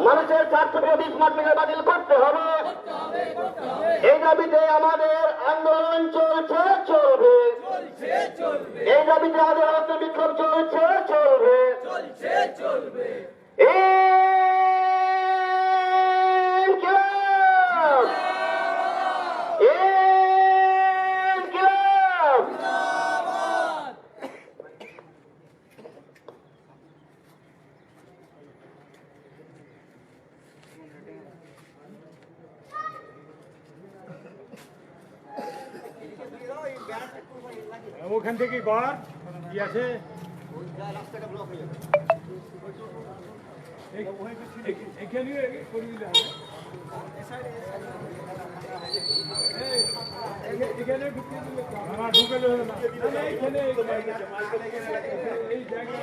মানুষের স্বার্থ বিরোধী স্মার্ট মিটার বাতিল করতে হবে। এই দাবিতে আমাদের আন্দোলন চলছে, চলবে। এই দাবিতে আমাদের অস্ত্র বিক্ষোভ চলছে, চলবে। ইনকিলাব! ইনকিলাব! ওখান থেকে ঘর কি আছে এখানে করে দিলে হবে। এখানে ঢুকিয়ে দিলে না, ঢুকালে হলো না। এখানে এই জায়গায়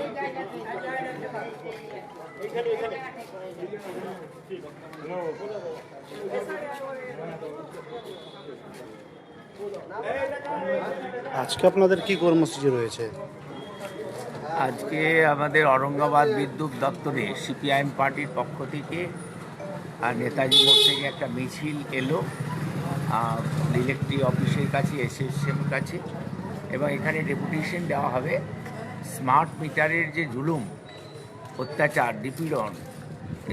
আজকে আপনাদের কি কর্মসূচি রয়েছে? আজকে আমাদের ঔরঙ্গাবাদ বিদ্যুৎ দপ্তরে সিপিআইএম পার্টির পক্ষ থেকে আর নেতাজি মোড় থেকে একটা মিছিল এলো ইলেকট্রিক অফিসের কাছে, এসএসএম কাছে, এবং এখানে ডেপুটেশন দেওয়া হবে স্মার্ট মিটারের যে জুলুম, অত্যাচার, নিপীড়ন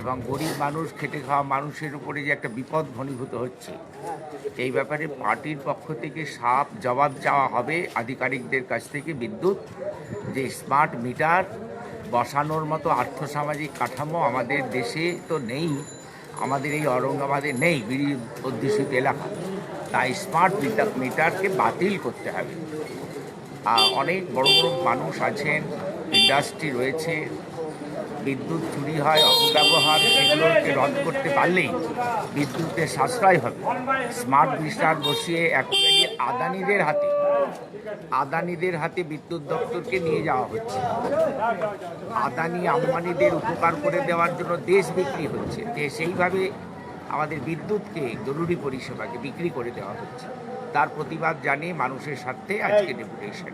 এবং গরিব মানুষ, খেটে খাওয়া মানুষের উপরে যে একটা বিপদ ঘনীভূত হচ্ছে, এই ব্যাপারে পার্টির পক্ষ থেকে সাফ জবাব চাওয়া হবে আধিকারিকদের কাছ থেকে। বিদ্যুৎ যে স্মার্ট মিটার বসানোর মতো আর্থসামাজিক কাঠামো আমাদের দেশে তো নেই, আমাদের এই ঔরঙ্গাবাদে নেই, বিড়ি অধ্যুষিত এলাকা, তাই স্মার্ট মিটারকে বাতিল করতে হবে। অনেক বড় বড় মানুষ আছেন, ইন্ডাস্ট্রি রয়েছে, বিদ্যুৎ চুরি হয়, অপব্যবহার, সেগুলোকে রদ করতে পারলেই বিদ্যুতের সাশ্রয় হবে। স্মার্ট মিটার বসিয়ে অ্যাকচুয়ালি আদানিদের হাতে বিদ্যুৎ দপ্তরকে নিয়ে যাওয়া হচ্ছে। আদানি আম্বানিদের উপকার করে দেওয়ার জন্য দেশ বিক্রি হচ্ছে। সেইভাবে আমাদের বিদ্যুৎকে, জরুরি পরিষেবাকে বিক্রি করে দেওয়া হচ্ছে। তার প্রতিবাদ জানিয়ে মানুষের স্বার্থে আজকে ডেপুটেশন।